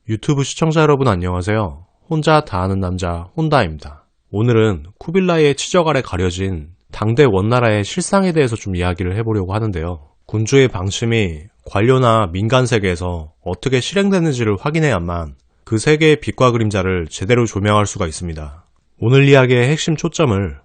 유튜브 시청자 여러분 안녕하세요. 혼자 다 아는 남자 혼다입니다. 오늘은 쿠빌라이의 치적 아래 가려진 당대 원나라의 실상에 대해서 좀 이야기를 해보려고 하는데요. 군주의 방침이 관료나 민간 세계에서 어떻게 실행되는지를 확인해야만 그 세계의 빛과 그림자를 제대로 조명할 수가 있습니다. 오늘 이야기의 핵심 초점을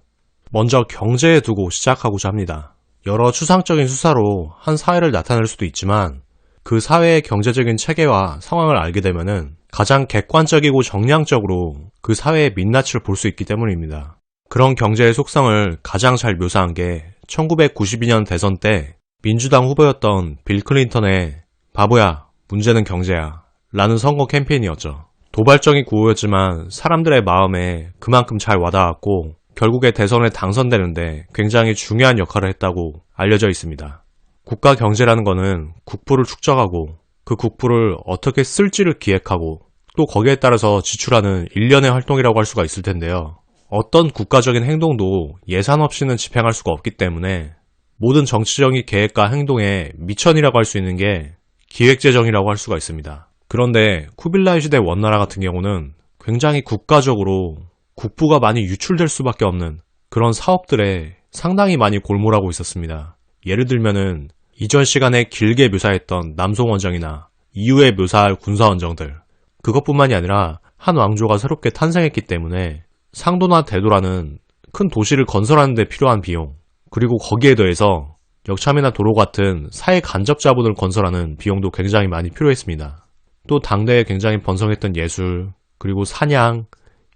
먼저 경제에 두고 시작하고자 합니다. 여러 추상적인 수사로 한 사회를 나타낼 수도 있지만 그 사회의 경제적인 체계와 상황을 알게 되면은 가장 객관적이고 정량적으로 그 사회의 민낯을 볼 수 있기 때문입니다. 그런 경제의 속성을 가장 잘 묘사한 게 1992년 대선 때 민주당 후보였던 빌 클린턴의 바보야, 문제는 경제야 라는 선거 캠페인이었죠. 도발적인 구호였지만 사람들의 마음에 그만큼 잘 와닿았고 결국에 대선에 당선되는데 굉장히 중요한 역할을 했다고 알려져 있습니다. 국가 경제라는 거는 국부를 축적하고 그 국부를 어떻게 쓸지를 기획하고 또 거기에 따라서 지출하는 일련의 활동이라고 할 수가 있을 텐데요. 어떤 국가적인 행동도 예산 없이는 집행할 수가 없기 때문에 모든 정치적인 계획과 행동의 미천이라고 할 수 있는 게 기획재정이라고 할 수가 있습니다. 그런데 쿠빌라이 시대 원나라 같은 경우는 굉장히 국가적으로 국부가 많이 유출될 수밖에 없는 그런 사업들에 상당히 많이 골몰하고 있었습니다. 예를 들면은 이전 시간에 길게 묘사했던 남송원정이나 이후에 묘사할 군사원정들, 그것뿐만이 아니라 한 왕조가 새롭게 탄생했기 때문에 상도나 대도라는 큰 도시를 건설하는 데 필요한 비용, 그리고 거기에 더해서 역참이나 도로 같은 사회 간접 자본을 건설하는 비용도 굉장히 많이 필요했습니다. 또 당대에 굉장히 번성했던 예술, 그리고 사냥,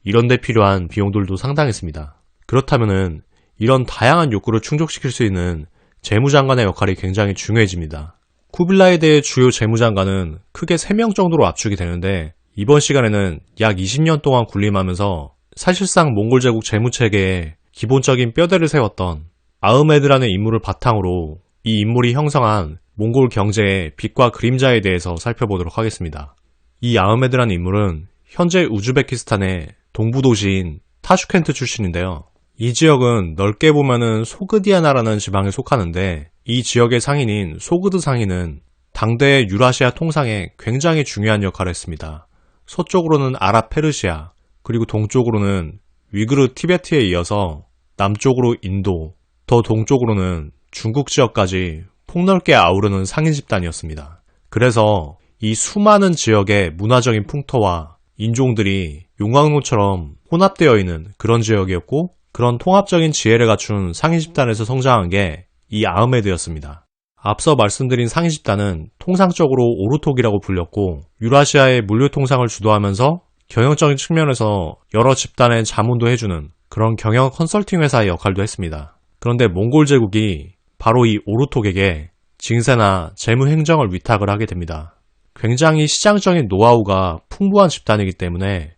이런 데 필요한 비용들도 상당했습니다. 그렇다면은 이런 다양한 욕구를 충족시킬 수 있는 재무장관의 역할이 굉장히 중요해집니다. 쿠빌라이 대의 주요 재무장관은 크게 3명 정도로 압축이 되는데 이번 시간에는 약 20년 동안 군림하면서 사실상 몽골 제국 재무체계에 기본적인 뼈대를 세웠던 아흐메드라는 인물을 바탕으로 이 인물이 형성한 몽골 경제의 빛과 그림자에 대해서 살펴보도록 하겠습니다. 이 아흐메드라는 인물은 현재 우즈베키스탄의 동부 도시인 타슈켄트 출신인데요. 이 지역은 넓게 보면은 소그디아나라는 지방에 속하는데 이 지역의 상인인 소그드 상인은 당대의 유라시아 통상에 굉장히 중요한 역할을 했습니다. 서쪽으로는 아랍페르시아, 그리고 동쪽으로는 위그르 티베트에 이어서 남쪽으로 인도, 더 동쪽으로는 중국 지역까지 폭넓게 아우르는 상인 집단이었습니다. 그래서 이 수많은 지역의 문화적인 풍토와 인종들이 용광로처럼 혼합되어 있는 그런 지역이었고 그런 통합적인 지혜를 갖춘 상인 집단에서 성장한 게 이 아흐메드였습니다. 앞서 말씀드린 상인 집단은 통상적으로 오르톡이라고 불렸고 유라시아의 물류 통상을 주도하면서 경영적인 측면에서 여러 집단의 자문도 해주는 그런 경영 컨설팅 회사의 역할도 했습니다. 그런데 몽골 제국이 바로 이 오르톡에게 징세나 재무 행정을 위탁을 하게 됩니다. 굉장히 시장적인 노하우가 풍부한 집단이기 때문에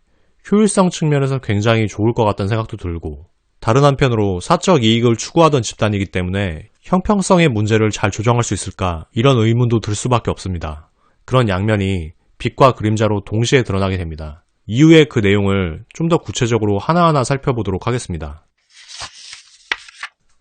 효율성 측면에서 굉장히 좋을 것 같다는 생각도 들고 다른 한편으로 사적 이익을 추구하던 집단이기 때문에 형평성의 문제를 잘 조정할 수 있을까 이런 의문도 들 수밖에 없습니다. 그런 양면이 빛과 그림자로 동시에 드러나게 됩니다. 이후에 그 내용을 좀 더 구체적으로 하나하나 살펴보도록 하겠습니다.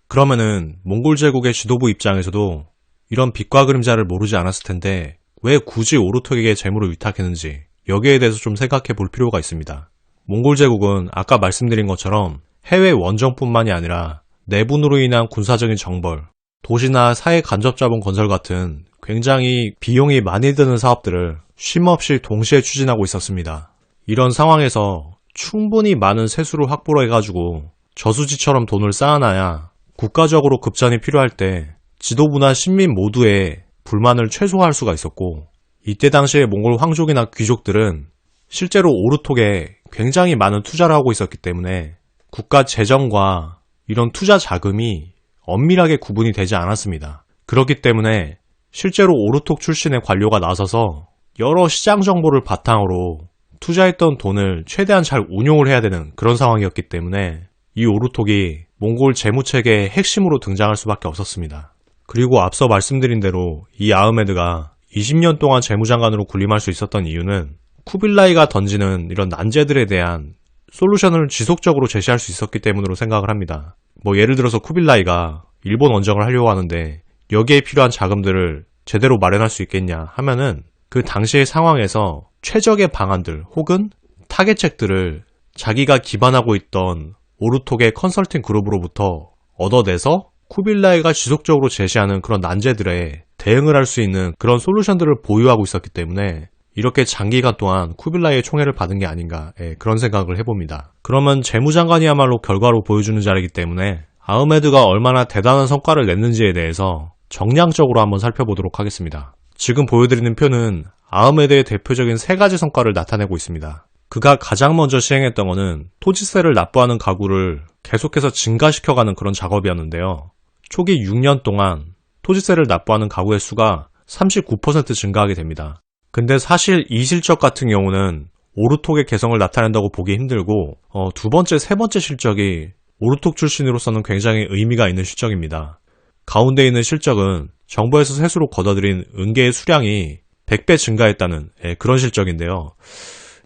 그러면은 몽골 제국의 지도부 입장에서도 이런 빛과 그림자를 모르지 않았을 텐데 왜 굳이 오르톡에게 재물을 위탁했는지 여기에 대해서 좀 생각해 볼 필요가 있습니다. 몽골 제국은 아까 말씀드린 것처럼 해외 원정뿐만이 아니라 내분으로 인한 군사적인 정벌, 도시나 사회 간접 자본 건설 같은 굉장히 비용이 많이 드는 사업들을 쉼없이 동시에 추진하고 있었습니다. 이런 상황에서 충분히 많은 세수를 확보를 해가지고 저수지처럼 돈을 쌓아놔야 국가적으로 급전이 필요할 때 지도부나 신민 모두의 불만을 최소화할 수가 있었고 이때 당시의 몽골 황족이나 귀족들은 실제로 오르톡에 굉장히 많은 투자를 하고 있었기 때문에 국가 재정과 이런 투자 자금이 엄밀하게 구분이 되지 않았습니다. 그렇기 때문에 실제로 오르톡 출신의 관료가 나서서 여러 시장 정보를 바탕으로 투자했던 돈을 최대한 잘 운용을 해야 되는 그런 상황이었기 때문에 이 오르톡이 몽골 재무체계의 핵심으로 등장할 수밖에 없었습니다. 그리고 앞서 말씀드린 대로 이 아흐메드가 20년 동안 재무장관으로 군림할 수 있었던 이유는 쿠빌라이가 던지는 이런 난제들에 대한 솔루션을 지속적으로 제시할 수 있었기 때문으로 생각을 합니다. 예를 들어서 쿠빌라이가 일본 원정을 하려고 하는데 여기에 필요한 자금들을 제대로 마련할 수 있겠냐 하면은 그 당시의 상황에서 최적의 방안들 혹은 타겟책들을 자기가 기반하고 있던 오르톡의 컨설팅 그룹으로부터 얻어내서 쿠빌라이가 지속적으로 제시하는 그런 난제들에 대응을 할 수 있는 그런 솔루션들을 보유하고 있었기 때문에 이렇게 장기간 동안 쿠빌라이의 총애를 받은 게 아닌가, 그런 생각을 해봅니다. 그러면 재무장관이야말로 결과로 보여주는 자리이기 때문에 아흐메드가 얼마나 대단한 성과를 냈는지에 대해서 정량적으로 한번 살펴보도록 하겠습니다. 지금 보여드리는 표는 아흐메드의 대표적인 3가지 성과를 나타내고 있습니다. 그가 가장 먼저 시행했던 것은 토지세를 납부하는 가구를 계속해서 증가시켜가는 그런 작업이었는데요. 초기 6년 동안 토지세를 납부하는 가구의 수가 39% 증가하게 됩니다. 근데 사실 이 실적 같은 경우는 오르톡의 개성을 나타낸다고 보기 힘들고 두 번째, 세 번째 실적이 오르톡 출신으로서는 굉장히 의미가 있는 실적입니다. 가운데 있는 실적은 정부에서 세수로 걷어들인 은계의 수량이 100배 증가했다는 그런 실적인데요.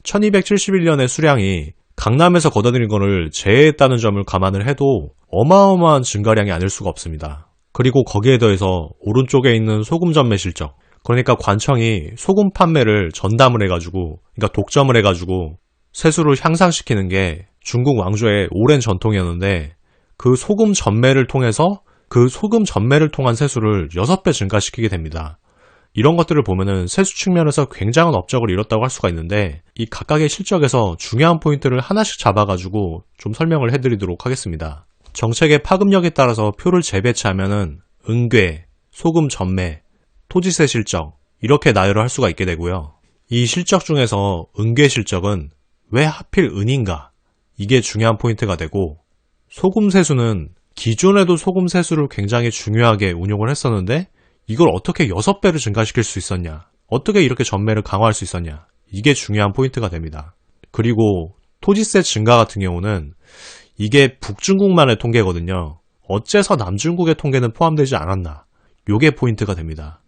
1271년의 수량이 강남에서 걷어들인 것을 제외했다는 점을 감안을 해도 어마어마한 증가량이 아닐 수가 없습니다. 그리고 거기에 더해서 오른쪽에 있는 소금 전매 실적, 그러니까 관청이 소금 판매를 전담을 해가지고, 그러니까 독점을 해가지고 세수를 향상시키는 게 중국 왕조의 오랜 전통이었는데 그 소금 전매를 통해서 그 소금 전매를 통한 세수를 6배 증가시키게 됩니다. 이런 것들을 보면은 세수 측면에서 굉장한 업적을 이뤘다고 할 수가 있는데 이 각각의 실적에서 중요한 포인트를 하나씩 잡아가지고 좀 설명을 해드리도록 하겠습니다. 정책의 파급력에 따라서 표를 재배치하면은 은괴, 소금 전매, 토지세 실적 이렇게 나열을 할 수가 있게 되고요. 이 실적 중에서 은괴 실적은 왜 하필 은인가? 이게 중요한 포인트가 되고 소금 세수는 기존에도 소금 세수를 굉장히 중요하게 운용을 했었는데 이걸 어떻게 6배를 증가시킬 수 있었냐? 어떻게 이렇게 전매를 강화할 수 있었냐? 이게 중요한 포인트가 됩니다. 그리고 토지세 증가 같은 경우는 이게 북중국만의 통계거든요. 어째서 남중국의 통계는 포함되지 않았나? 요게 포인트가 됩니다.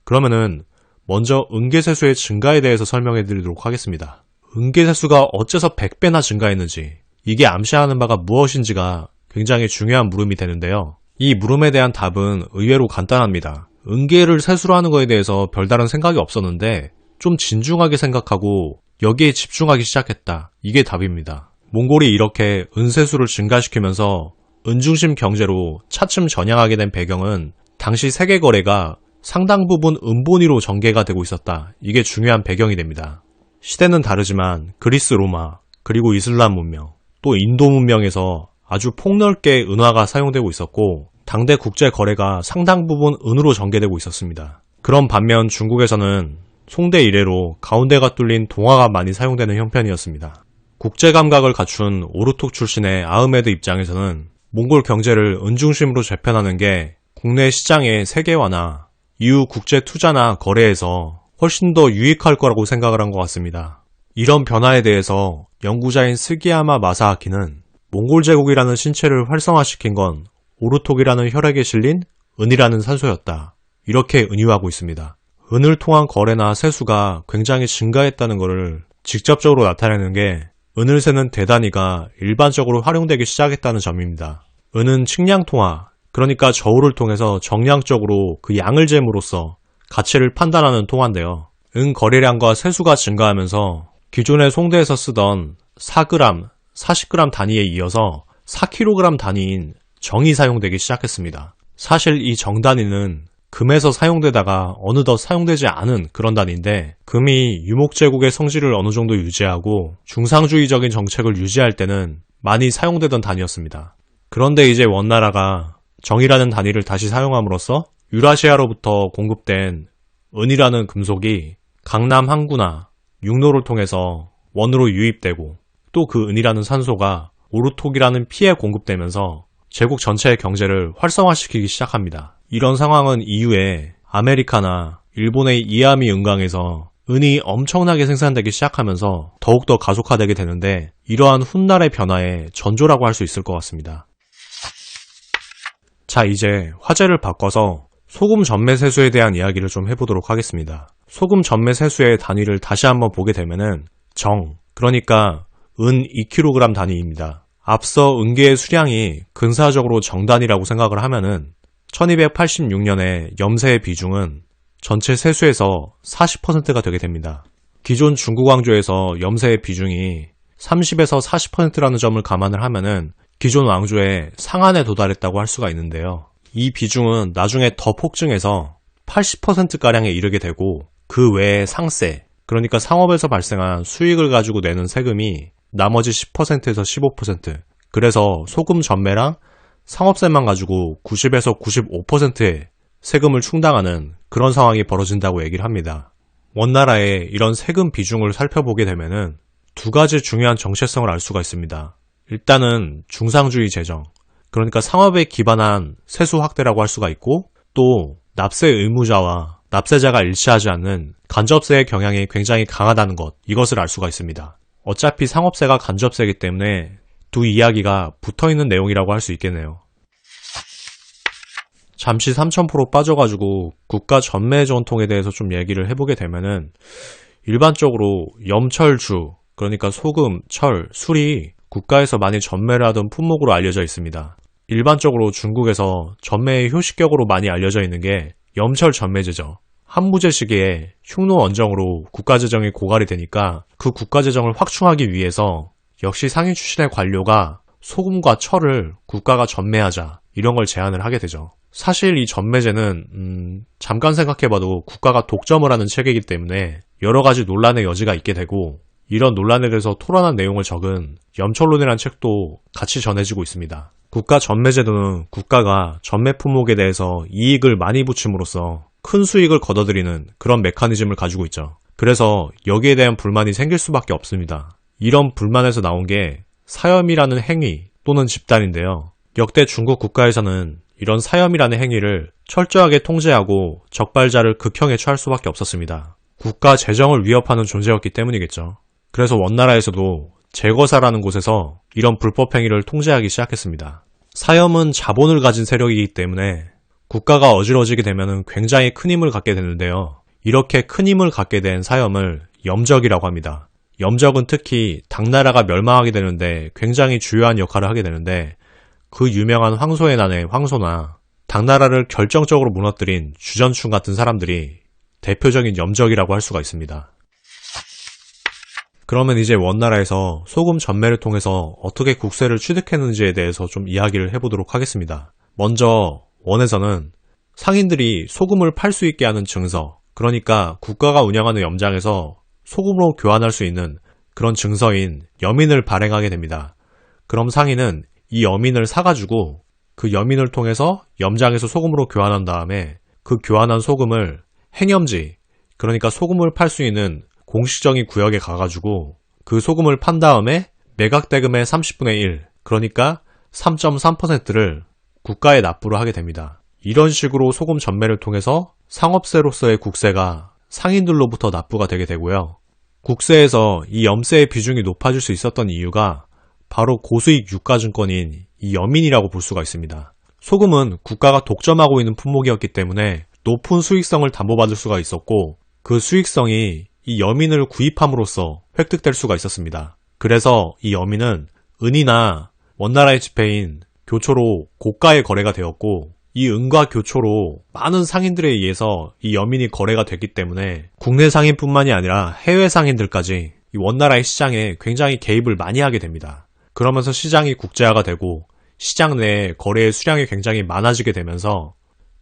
그러면은 먼저 은계세수의 증가에 대해서 설명해 드리도록 하겠습니다. 은계세수가 어째서 100배나 증가했는지, 이게 암시하는 바가 무엇인지가 굉장히 중요한 물음이 되는데요. 이 물음에 대한 답은 의외로 간단합니다. 은계를 세수로 하는 거에 대해서 별다른 생각이 없었는데 좀 진중하게 생각하고 여기에 집중하기 시작했다. 이게 답입니다. 몽골이 이렇게 은세수를 증가시키면서 은중심 경제로 차츰 전향하게 된 배경은 당시 세계 거래가 상당 부분 은본위로 전개가 되고 있었다. 이게 중요한 배경이 됩니다. 시대는 다르지만 그리스 로마, 그리고 이슬람 문명, 또 인도 문명에서 아주 폭넓게 은화가 사용되고 있었고 당대 국제 거래가 상당 부분 은으로 전개되고 있었습니다. 그런 반면 중국에서는 송대 이래로 가운데가 뚫린 동화가 많이 사용되는 형편이었습니다. 국제 감각을 갖춘 오르톡 출신의 아흐메드 입장에서는 몽골 경제를 은중심으로 재편하는 게 국내 시장의 세계화나 이후 국제 투자나 거래에서 훨씬 더 유익할 거라고 생각을 한 것 같습니다. 이런 변화에 대해서 연구자인 스기야마 마사아키는 몽골 제국이라는 신체를 활성화시킨 건 오르톡이라는 혈액에 실린 은이라는 산소였다. 이렇게 은유하고 있습니다. 은을 통한 거래나 세수가 굉장히 증가했다는 것을 직접적으로 나타내는 게 은을 세는 대단위가 일반적으로 활용되기 시작했다는 점입니다. 은은 측량통화, 그러니까 저울을 통해서 정량적으로 그 양을 잴으로써 가치를 판단하는 통화인데요. 은 거래량과 세수가 증가하면서 기존의 송대에서 쓰던 4g, 40g 단위에 이어서 4kg 단위인 정이 사용되기 시작했습니다. 사실 이 정 단위는 금에서 사용되다가 어느덧 사용되지 않은 그런 단위인데 금이 유목제국의 성질을 어느 정도 유지하고 중상주의적인 정책을 유지할 때는 많이 사용되던 단위였습니다. 그런데 이제 원나라가 정이라는 단위를 다시 사용함으로써 유라시아로부터 공급된 은이라는 금속이 강남 항구나 육로를 통해서 원으로 유입되고 또 그 은이라는 산소가 오르톡이라는 피에 공급되면서 제국 전체의 경제를 활성화시키기 시작합니다. 이런 상황은 이후에 아메리카나 일본의 이아미 은강에서 은이 엄청나게 생산되기 시작하면서 더욱더 가속화되게 되는데 이러한 훗날의 변화의 전조라고 할 수 있을 것 같습니다. 자, 이제 화제를 바꿔서 소금 전매 세수에 대한 이야기를 좀 해보도록 하겠습니다. 소금 전매 세수의 단위를 다시 한번 보게 되면은 정, 그러니까 은 2kg 단위입니다. 앞서 은계의 수량이 근사적으로 정 단위라고 생각을 하면은 1286년에 염세의 비중은 전체 세수에서 40%가 되게 됩니다. 기존 중국 왕조에서 염세의 비중이 30에서 40%라는 점을 감안을 하면은 기존 왕조의 상한에 도달했다고 할 수가 있는데요. 이 비중은 나중에 더 폭증해서 80%가량에 이르게 되고 그 외에 상세, 그러니까 상업에서 발생한 수익을 가지고 내는 세금이 나머지 10%에서 15%, 그래서 소금 전매랑 상업세만 가지고 90에서 95%의 세금을 충당하는 그런 상황이 벌어진다고 얘기를 합니다. 원나라의 이런 세금 비중을 살펴보게 되면은 두 가지 중요한 정체성을 알 수가 있습니다. 일단은 중상주의 재정, 그러니까 상업에 기반한 세수 확대라고 할 수가 있고, 또 납세 의무자와 납세자가 일치하지 않는 간접세의 경향이 굉장히 강하다는 것, 이것을 알 수가 있습니다. 어차피 상업세가 간접세이기 때문에 두 이야기가 붙어있는 내용이라고 할 수 있겠네요. 잠시 3000% 빠져가지고 국가 전매 전통에 대해서 좀 얘기를 해보게 되면은 일반적으로 염철주, 그러니까 소금, 철, 술이 국가에서 많이 전매를 하던 품목으로 알려져 있습니다. 일반적으로 중국에서 전매의 효시격으로 많이 알려져 있는 게 염철 전매제죠. 한무제 시기에 흉노 원정으로 국가재정이 고갈이 되니까 그 국가재정을 확충하기 위해서 역시 상위 출신의 관료가 소금과 철을 국가가 전매하자, 이런 걸 제안을 하게 되죠. 사실 이 전매제는 잠깐 생각해봐도 국가가 독점을 하는 체계이기 때문에 여러 가지 논란의 여지가 있게 되고, 이런 논란에 대해서 토론한 내용을 적은 염철론이라는 책도 같이 전해지고 있습니다. 국가 전매제도는 국가가 전매 품목에 대해서 이익을 많이 붙임으로써 큰 수익을 거둬들이는 그런 메커니즘을 가지고 있죠. 그래서 여기에 대한 불만이 생길 수밖에 없습니다. 이런 불만에서 나온 게 사염이라는 행위 또는 집단인데요. 역대 중국 국가에서는 이런 사염이라는 행위를 철저하게 통제하고 적발자를 극형에 처할 수밖에 없었습니다. 국가 재정을 위협하는 존재였기 때문이겠죠. 그래서 원나라에서도 제거사라는 곳에서 이런 불법 행위를 통제하기 시작했습니다. 사염은 자본을 가진 세력이기 때문에 국가가 어지러지게 되면 굉장히 큰 힘을 갖게 되는데요. 이렇게 큰 힘을 갖게 된 사염을 염적이라고 합니다. 염적은 특히 당나라가 멸망하게 되는데 굉장히 주요한 역할을 하게 되는데, 그 유명한 황소의 난의 황소나 당나라를 결정적으로 무너뜨린 주전충 같은 사람들이 대표적인 염적이라고 할 수가 있습니다. 그러면 이제 원나라에서 소금 전매를 통해서 어떻게 국세를 취득했는지에 대해서 좀 이야기를 해보도록 하겠습니다. 먼저 원에서는 상인들이 소금을 팔 수 있게 하는 증서, 그러니까 국가가 운영하는 염장에서 소금으로 교환할 수 있는 그런 증서인 여민을 발행하게 됩니다. 그럼 상인은 이 여민을 사가지고 그 여민을 통해서 염장에서 소금으로 교환한 다음에 그 교환한 소금을 행염지, 그러니까 소금을 팔 수 있는 공시적인 구역에 가가지고 그 소금을 판 다음에 매각대금의 30분의 1, 그러니까 3.3%를 국가에 납부를 하게 됩니다. 이런 식으로 소금 전매를 통해서 상업세로서의 국세가 상인들로부터 납부가 되게 되고요. 국세에서 이 염세의 비중이 높아질 수 있었던 이유가 바로 고수익 유가증권인 이 여민이라고 볼 수가 있습니다. 소금은 국가가 독점하고 있는 품목이었기 때문에 높은 수익성을 담보받을 수가 있었고, 그 수익성이 이 여민을 구입함으로써 획득될 수가 있었습니다. 그래서 이 여민은 은이나 원나라의 지폐인 교초로 고가의 거래가 되었고, 이 은과 교초로 많은 상인들에 의해서 이 여민이 거래가 됐기 때문에 국내 상인뿐만이 아니라 해외 상인들까지 이 원나라의 시장에 굉장히 개입을 많이 하게 됩니다. 그러면서 시장이 국제화가 되고 시장 내에 거래의 수량이 굉장히 많아지게 되면서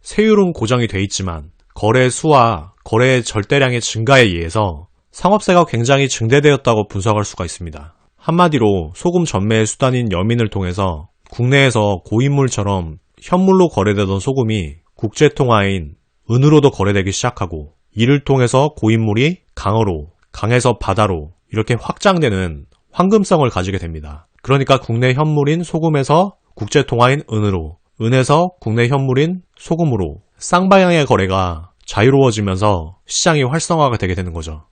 세율은 고정이 돼 있지만 거래의 수와 거래의 절대량의 증가에 의해서 상업세가 굉장히 증대되었다고 분석할 수가 있습니다. 한마디로 소금 전매의 수단인 여민을 통해서 국내에서 고인물처럼 현물로 거래되던 소금이 국제통화인 은으로도 거래되기 시작하고, 이를 통해서 고인물이 강으로, 강에서 바다로 이렇게 확장되는 황금성을 가지게 됩니다. 그러니까 국내 현물인 소금에서 국제통화인 은으로, 은에서 국내 현물인 소금으로 쌍방향의 거래가 자유로워지면서 시장이 활성화가 되게 되는 거죠.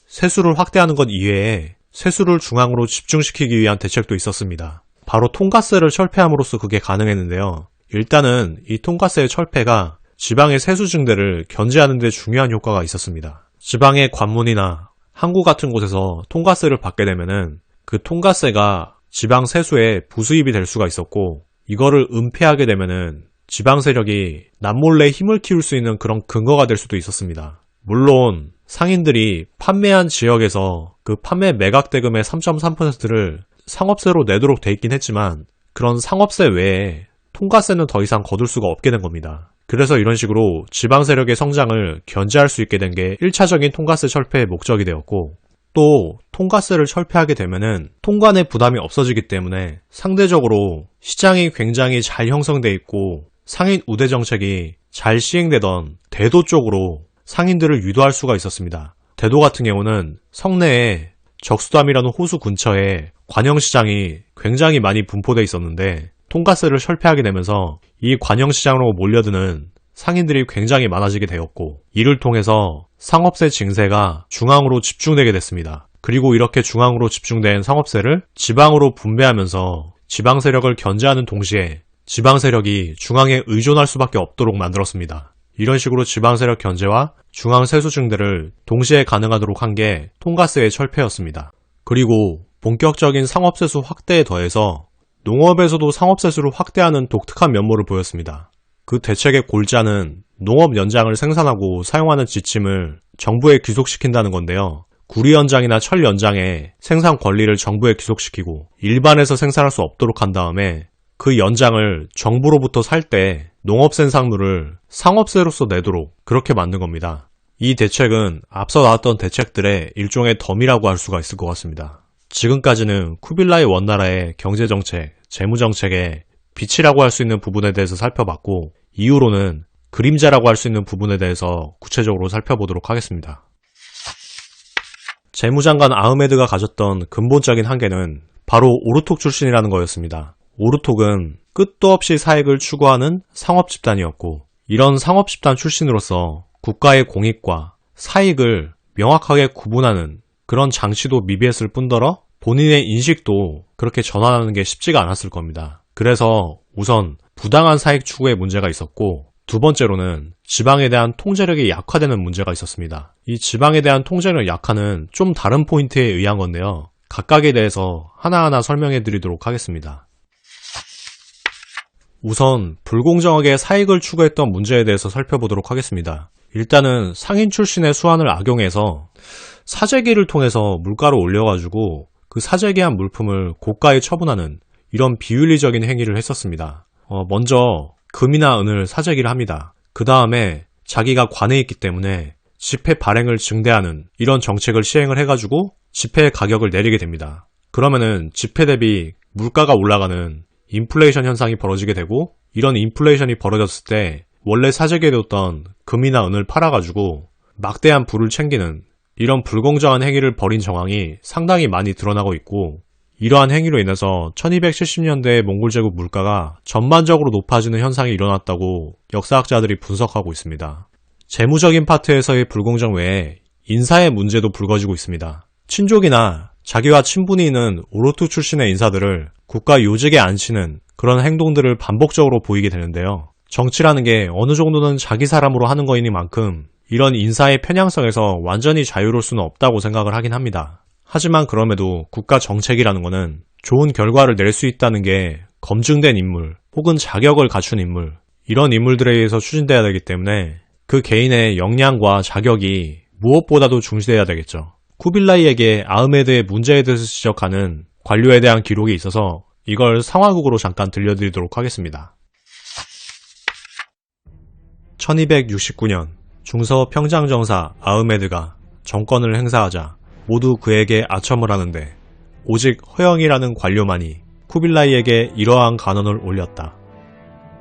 세수를 확대하는 것 이외에 세수를 중앙으로 집중시키기 위한 대책도 있었습니다. 바로 통가스를 철폐함으로써 그게 가능했는데요. 일단은 이 통가스의 철폐가 지방의 세수 증대를 견제하는 데 중요한 효과가 있었습니다. 지방의 관문이나 항구 같은 곳에서 통가스를 받게 되면은 그 통가스가 지방 세수에 부수입이 될 수가 있었고, 이거를 은폐하게 되면은 지방 세력이 남몰래 힘을 키울 수 있는 그런 근거가 될 수도 있었습니다. 물론 상인들이 판매한 지역에서 그 판매 매각 대금의 3.3%를 상업세로 내도록 돼 있긴 했지만 그런 상업세 외에 통과세는 더 이상 거둘 수가 없게 된 겁니다. 그래서 이런 식으로 지방 세력의 성장을 견제할 수 있게 된 게 1차적인 통과세 철폐의 목적이 되었고, 또 통과세를 철폐하게 되면은 통관의 부담이 없어지기 때문에 상대적으로 시장이 굉장히 잘 형성돼 있고 상인 우대 정책이 잘 시행되던 대도 쪽으로 상인들을 유도할 수가 있었습니다. 대도 같은 경우는 성내에 적수담이라는 호수 근처에 관영시장이 굉장히 많이 분포돼 있었는데 통과세를 철폐하게 되면서 이 관영시장으로 몰려드는 상인들이 굉장히 많아지게 되었고, 이를 통해서 상업세 징세가 중앙으로 집중되게 됐습니다. 그리고 이렇게 중앙으로 집중된 상업세를 지방으로 분배하면서 지방 세력을 견제하는 동시에 지방 세력이 중앙에 의존할 수밖에 없도록 만들었습니다. 이런 식으로 지방 세력 견제와 중앙 세수 증대를 동시에 가능하도록 한 게 통과세의 철폐였습니다. 그리고 본격적인 상업세수 확대에 더해서 농업에서도 상업세수를 확대하는 독특한 면모를 보였습니다. 그 대책의 골자는 농업 연장을 생산하고 사용하는 지침을 정부에 귀속시킨다는 건데요. 구리 연장이나 철 연장의 생산 권리를 정부에 귀속시키고 일반에서 생산할 수 없도록 한 다음에 그 연장을 정부로부터 살 때 농업 생산물을 상업세로서 내도록 그렇게 만든 겁니다. 이 대책은 앞서 나왔던 대책들의 일종의 덤이라고 할 수가 있을 것 같습니다. 지금까지는 쿠빌라이 원나라의 경제정책, 재무정책의 빛이라고 할 수 있는 부분에 대해서 살펴봤고, 이후로는 그림자라고 할 수 있는 부분에 대해서 구체적으로 살펴보도록 하겠습니다. 재무장관 아흐메드가 가졌던 근본적인 한계는 바로 오르톡 출신이라는 거였습니다. 오르톡은 끝도 없이 사익을 추구하는 상업집단이었고, 이런 상업집단 출신으로서 국가의 공익과 사익을 명확하게 구분하는 그런 장치도 미비했을 뿐더러 본인의 인식도 그렇게 전환하는 게 쉽지가 않았을 겁니다. 그래서 우선 부당한 사익 추구에 문제가 있었고, 두 번째로는 지방에 대한 통제력이 약화되는 문제가 있었습니다. 이 지방에 대한 통제력 약화는 좀 다른 포인트에 의한 건데요. 각각에 대해서 하나하나 설명해 드리도록 하겠습니다. 우선 불공정하게 사익을 추구했던 문제에 대해서 살펴보도록 하겠습니다. 일단은 상인 출신의 수완을 악용해서 사재기를 통해서 물가를 올려가지고 그 사재기한 물품을 고가에 처분하는 이런 비윤리적인 행위를 했었습니다. 먼저 금이나 은을 사재기를 합니다. 그 다음에 자기가 관에 있기 때문에 지폐 발행을 증대하는 이런 정책을 시행을 해가지고 지폐의 가격을 내리게 됩니다. 그러면은 지폐 대비 물가가 올라가는 인플레이션 현상이 벌어지게 되고, 이런 인플레이션이 벌어졌을 때 원래 사재기에 뒀던 금이나 은을 팔아가지고 막대한 부를 챙기는 이런 불공정한 행위를 벌인 정황이 상당히 많이 드러나고 있고, 이러한 행위로 인해서 1270년대의 몽골 제국 물가가 전반적으로 높아지는 현상이 일어났다고 역사학자들이 분석하고 있습니다. 재무적인 파트에서의 불공정 외에 인사의 문제도 불거지고 있습니다. 친족이나 자기와 친분이 있는 오르투 출신의 인사들을 국가 요직에 앉히는 그런 행동들을 반복적으로 보이게 되는데요. 정치라는 게 어느 정도는 자기 사람으로 하는 거이니만큼 이런 인사의 편향성에서 완전히 자유로울 수는 없다고 생각을 하긴 합니다. 하지만 그럼에도 국가 정책이라는 거는 좋은 결과를 낼 수 있다는 게 검증된 인물 혹은 자격을 갖춘 인물, 이런 인물들에 의해서 추진돼야 되기 때문에 그 개인의 역량과 자격이 무엇보다도 중시돼야 되겠죠. 쿠빌라이에게 아흐메드의 문제에 대해서 지적하는 관료에 대한 기록이 있어서 이걸 상황극으로 잠깐 들려드리도록 하겠습니다. 1269년 중서 평장정사 아흐메드가 정권을 행사하자 모두 그에게 아첨을 하는데 오직 허영이라는 관료만이 쿠빌라이에게 이러한 간언을 올렸다.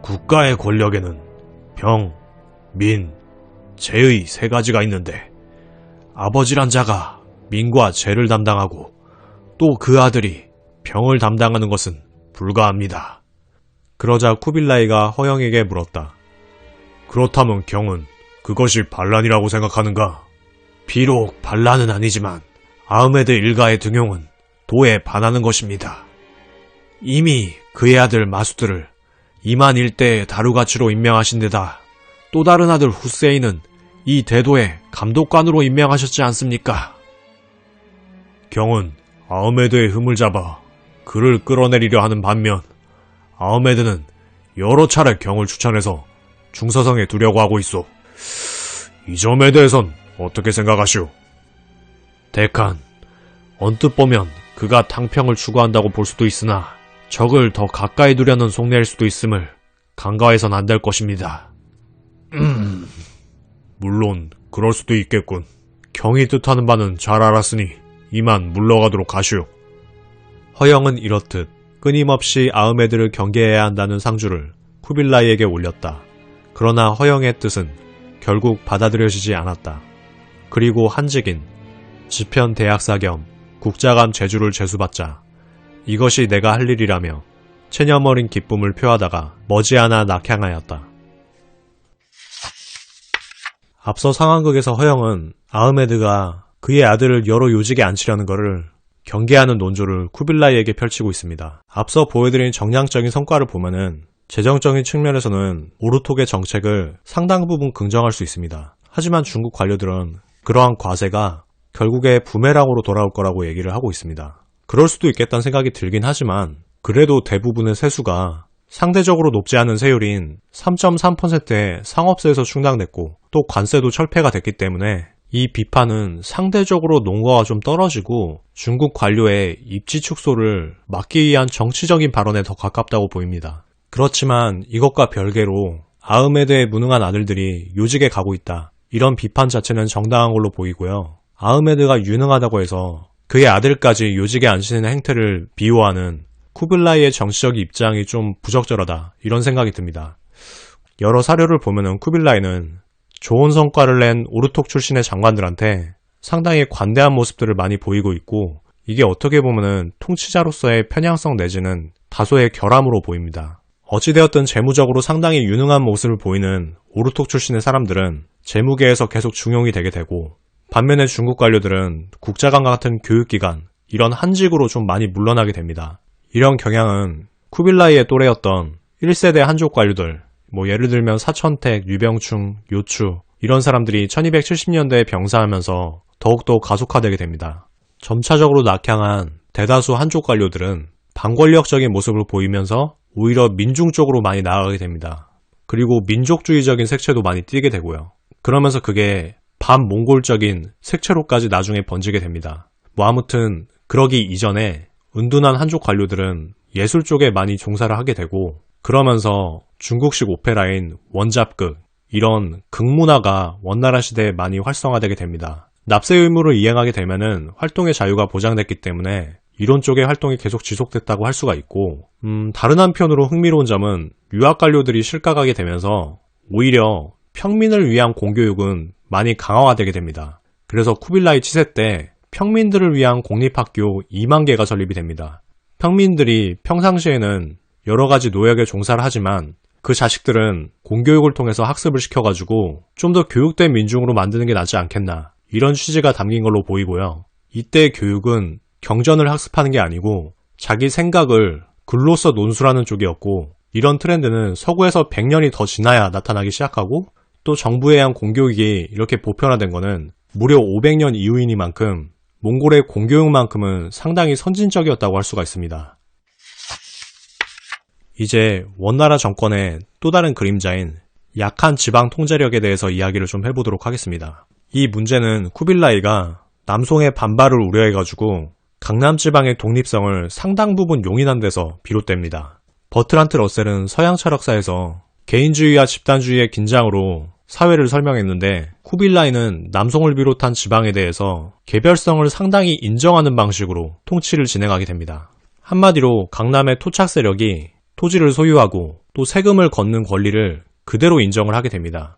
국가의 권력에는 병, 민, 재의 세 가지가 있는데 아버지란 자가 민과 재를 담당하고 또 그 아들이 병을 담당하는 것은 불가합니다. 그러자 쿠빌라이가 허영에게 물었다. 그렇다면 경은 그것이 반란이라고 생각하는가? 비록 반란은 아니지만 아흐메드 일가의 등용은 도에 반하는 것입니다. 이미 그의 아들 마수드를 이만 일대의 다루가치로 임명하신 데다 또 다른 아들 후세인은 이 대도의 감독관으로 임명하셨지 않습니까? 경은 아흐메드의 흠을 잡아 그를 끌어내리려 하는 반면 아흐메드는 여러 차례 경을 추천해서 중서성에 두려고 하고 있소. 이 점에 대해선 어떻게 생각하시오? 대칸, 언뜻 보면 그가 탕평을 추구한다고 볼 수도 있으나 적을 더 가까이 두려는 속내일 수도 있음을 간과해선 안 될 것입니다. 물론 그럴 수도 있겠군. 경이 뜻하는 바는 잘 알았으니 이만 물러가도록 하시오. 허영은 이렇듯 끊임없이 아흐메드를 경계해야 한다는 상주를 쿠빌라이에게 올렸다. 그러나 허영의 뜻은 결국 받아들여지지 않았다. 그리고 한직인 지편 대학사 겸 국자감 제주를 제수받자 이것이 내가 할 일이라며 체념어린 기쁨을 표하다가 머지않아 낙향하였다. 앞서 상황극에서 허영은 아흐메드가 그의 아들을 여러 요직에 앉히려는 것을 경계하는 논조를 쿠빌라이에게 펼치고 있습니다. 앞서 보여드린 정량적인 성과를 보면은 재정적인 측면에서는 오르톡의 정책을 상당 부분 긍정할 수 있습니다. 하지만 중국 관료들은 그러한 과세가 결국에 부메랑으로 돌아올 거라고 얘기를 하고 있습니다. 그럴 수도 있겠다는 생각이 들긴 하지만 그래도 대부분의 세수가 상대적으로 높지 않은 세율인 3.3%의 상업세에서 충당됐고 또 관세도 철폐가 됐기 때문에 이 비판은 상대적으로 논거가 좀 떨어지고 중국 관료의 입지 축소를 막기 위한 정치적인 발언에 더 가깝다고 보입니다. 그렇지만 이것과 별개로 아흐메드의 무능한 아들들이 요직에 가고 있다. 이런 비판 자체는 정당한 걸로 보이고요. 아흐메드가 유능하다고 해서 그의 아들까지 요직에 앉히는 행태를 비호하는 쿠빌라이의 정치적 입장이 좀 부적절하다. 이런 생각이 듭니다. 여러 사료를 보면은 쿠빌라이는 좋은 성과를 낸 오르톡 출신의 장관들한테 상당히 관대한 모습들을 많이 보이고 있고 이게 어떻게 보면은 통치자로서의 편향성 내지는 다소의 결함으로 보입니다. 어찌되었든 재무적으로 상당히 유능한 모습을 보이는 오르톡 출신의 사람들은 재무계에서 계속 중용이 되게 되고 반면에 중국 관료들은 국자관 같은 교육기관 이런 한직으로 좀 많이 물러나게 됩니다. 이런 경향은 쿠빌라이의 또래였던 1세대 한족 관료들 예를 들면 사천택, 유병충, 요추 이런 사람들이 1270년대에 병사하면서 더욱더 가속화되게 됩니다. 점차적으로 낙향한 대다수 한족 관료들은 반권력적인 모습을 보이면서 오히려 민중 쪽으로 많이 나아가게 됩니다. 그리고 민족주의적인 색채도 많이 띠게 되고요. 그러면서 그게 반몽골적인 색채로까지 나중에 번지게 됩니다. 아무튼 그러기 이전에 은둔한 한족 관료들은 예술 쪽에 많이 종사를 하게 되고 그러면서 중국식 오페라인 원잡극 이런 극문화가 원나라 시대에 많이 활성화되게 됩니다. 납세 의무를 이행하게 되면은 활동의 자유가 보장됐기 때문에 이론 쪽의 활동이 계속 지속됐다고 할 수가 있고 다른 한편으로 흥미로운 점은 유학 관료들이 실각하게 되면서 오히려 평민을 위한 공교육은 많이 강화되게 됩니다. 그래서 쿠빌라이 치세 때 평민들을 위한 공립학교 2만 개가 설립이 됩니다. 평민들이 평상시에는 여러 가지 노역에 종사를 하지만 그 자식들은 공교육을 통해서 학습을 시켜가지고 좀 더 교육된 민중으로 만드는 게 낫지 않겠나 이런 취지가 담긴 걸로 보이고요. 이때 교육은 경전을 학습하는 게 아니고 자기 생각을 글로써 논술하는 쪽이었고 이런 트렌드는 서구에서 100년이 더 지나야 나타나기 시작하고 또 정부에 의한 공교육이 이렇게 보편화된 거는 무려 500년 이후이니만큼 몽골의 공교육만큼은 상당히 선진적이었다고 할 수가 있습니다. 이제 원나라 정권의 또 다른 그림자인 약한 지방 통제력에 대해서 이야기를 좀 해보도록 하겠습니다. 이 문제는 쿠빌라이가 남송의 반발을 우려해가지고 강남 지방의 독립성을 상당 부분 용인한 데서 비롯됩니다. 버트란트 러셀은 서양 철학사에서 개인주의와 집단주의의 긴장으로 사회를 설명했는데 쿠빌라이는 남송을 비롯한 지방에 대해서 개별성을 상당히 인정하는 방식으로 통치를 진행하게 됩니다. 한마디로 강남의 토착 세력이 토지를 소유하고 또 세금을 걷는 권리를 그대로 인정을 하게 됩니다.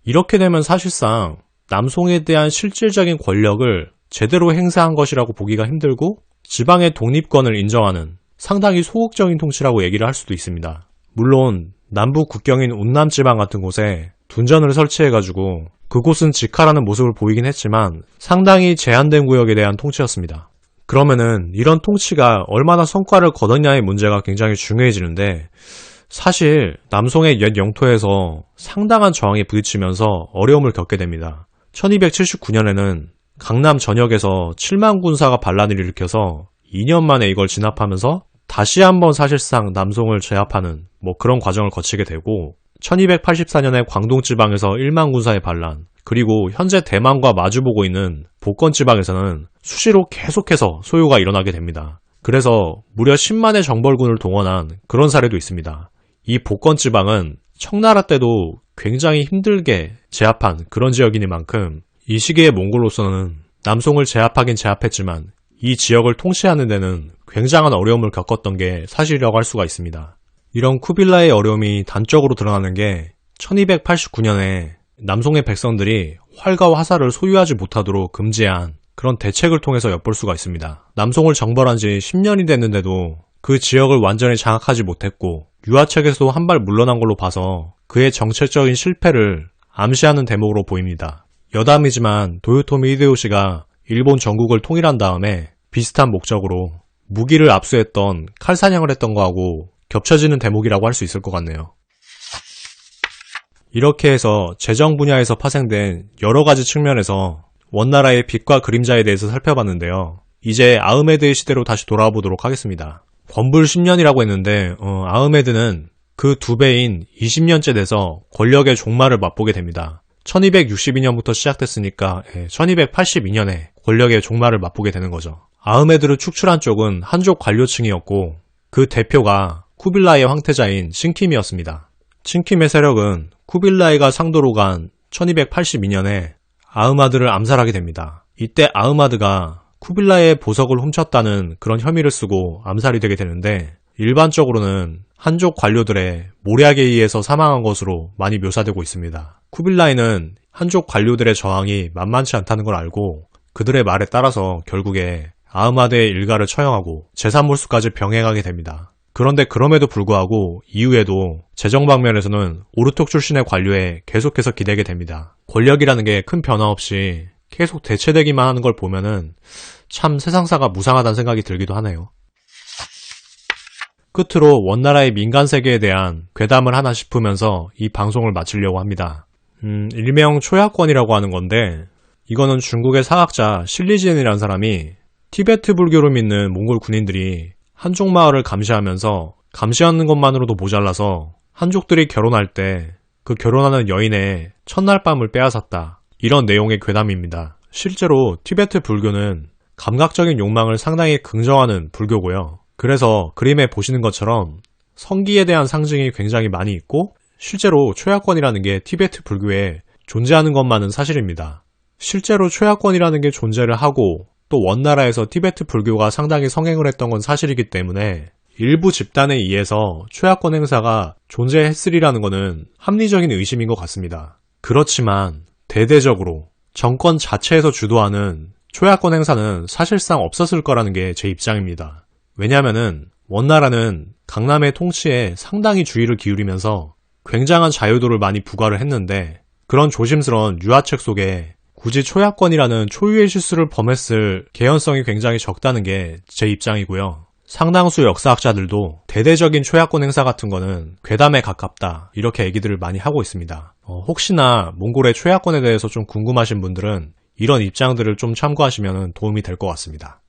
이렇게 되면 사실상 남송에 대한 실질적인 권력을 제대로 행사한 것이라고 보기가 힘들고 지방의 독립권을 인정하는 상당히 소극적인 통치라고 얘기를 할 수도 있습니다. 물론 남부 국경인 운남지방 같은 곳에 둔전을 설치해가지고 그곳은 직하라는 모습을 보이긴 했지만 상당히 제한된 구역에 대한 통치였습니다. 그러면은 이런 통치가 얼마나 성과를 거뒀냐의 문제가 굉장히 중요해지는데 사실 남송의 옛 영토에서 상당한 저항에 부딪히면서 어려움을 겪게 됩니다. 1279년에는 강남 전역에서 7만 군사가 반란을 일으켜서 2년 만에 이걸 진압하면서 다시 한번 사실상 남송을 제압하는 뭐 그런 과정을 거치게 되고 1284년에 광동지방에서 1만 군사의 반란, 그리고 현재 대만과 마주보고 있는 복건지방에서는 수시로 계속해서 소요가 일어나게 됩니다. 그래서 무려 10만의 정벌군을 동원한 그런 사례도 있습니다. 이 복건지방은 청나라 때도 굉장히 힘들게 제압한 그런 지역이니만큼 이 시기의 몽골로서는 남송을 제압하긴 제압했지만 이 지역을 통치하는 데는 굉장한 어려움을 겪었던 게 사실이라고 할 수가 있습니다. 이런 쿠빌라의 어려움이 단적으로 드러나는 게 1289년에 남송의 백성들이 활과 화살을 소유하지 못하도록 금지한 그런 대책을 통해서 엿볼 수가 있습니다. 남송을 정벌한 지 10년이 됐는데도 그 지역을 완전히 장악하지 못했고 유화책에서도 한 발 물러난 걸로 봐서 그의 정책적인 실패를 암시하는 대목으로 보입니다. 여담이지만 도요토미 히데요시가 일본 전국을 통일한 다음에 비슷한 목적으로 무기를 압수했던 칼사냥을 했던 거하고 겹쳐지는 대목이라고 할 수 있을 것 같네요. 이렇게 해서 재정 분야에서 파생된 여러 가지 측면에서 원나라의 빛과 그림자에 대해서 살펴봤는데요. 이제 아흐메드의 시대로 다시 돌아와 보도록 하겠습니다. 권불 10년이라고 했는데 아흐메드는 그 2배인 20년째 돼서 권력의 종말을 맛보게 됩니다. 1262년부터 시작됐으니까 1282년에 권력의 종말을 맛보게 되는 거죠. 아흐메드를 축출한 쪽은 한족 관료층이었고 그 대표가 쿠빌라이의 황태자인 칭킴이었습니다. 칭킴의 세력은 쿠빌라이가 상도로 간 1282년에 아흐마드를 암살하게 됩니다. 이때 아흐마드가 쿠빌라이의 보석을 훔쳤다는 그런 혐의를 쓰고 암살이 되게 되는데 일반적으로는 한족 관료들의 모략에 의해서 사망한 것으로 많이 묘사되고 있습니다. 쿠빌라이는 한족 관료들의 저항이 만만치 않다는 걸 알고 그들의 말에 따라서 결국에 아흐마드의 일가를 처형하고 재산몰수까지 병행하게 됩니다. 그런데 그럼에도 불구하고 이후에도 재정 방면에서는 오르톡 출신의 관료에 계속해서 기대게 됩니다. 권력이라는 게 큰 변화 없이 계속 대체되기만 하는 걸 보면은 참 세상사가 무상하다는 생각이 들기도 하네요. 끝으로 원나라의 민간 세계에 대한 괴담을 하나 짚으면서 이 방송을 마치려고 합니다. 일명 초야권이라고 하는 건데 이거는 중국의 사학자 실리지엔이라는 사람이 티베트 불교를 믿는 몽골 군인들이 한족 마을을 감시하면서 감시하는 것만으로도 모자라서 한족들이 결혼할 때 그 결혼하는 여인의 첫날 밤을 빼앗았다. 이런 내용의 괴담입니다. 실제로 티베트 불교는 감각적인 욕망을 상당히 긍정하는 불교고요. 그래서 그림에 보시는 것처럼 성기에 대한 상징이 굉장히 많이 있고 실제로 초야권이라는 게 티베트 불교에 존재하는 것만은 사실입니다. 실제로 초야권이라는 게 존재를 하고 또 원나라에서 티베트 불교가 상당히 성행을 했던 건 사실이기 때문에 일부 집단에 의해서 초야권 행사가 존재했으리라는 것은 합리적인 의심인 것 같습니다. 그렇지만 대대적으로 정권 자체에서 주도하는 초야권 행사는 사실상 없었을 거라는 게 제 입장입니다. 왜냐하면은 원나라는 강남의 통치에 상당히 주의를 기울이면서 굉장한 자유도를 많이 부과를 했는데 그런 조심스러운 유화책 속에 굳이 초야권이라는 초유의 실수를 범했을 개연성이 굉장히 적다는 게 제 입장이고요. 상당수 역사학자들도 대대적인 초야권 행사 같은 거는 괴담에 가깝다 이렇게 얘기들을 많이 하고 있습니다. 혹시나 몽골의 초야권에 대해서 좀 궁금하신 분들은 이런 입장들을 좀 참고하시면 도움이 될 것 같습니다.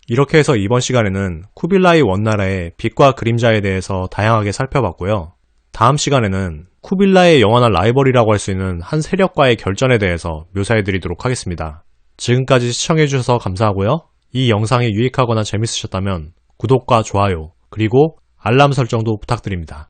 이렇게 해서 이번 시간에는 쿠빌라이 원나라의 빛과 그림자에 대해서 다양하게 살펴봤고요. 다음 시간에는 쿠빌라이의 영원한 라이벌이라고 할 수 있는 한 세력과의 결전에 대해서 묘사해드리도록 하겠습니다. 지금까지 시청해주셔서 감사하고요. 이 영상이 유익하거나 재밌으셨다면 구독과 좋아요 그리고 알람 설정도 부탁드립니다.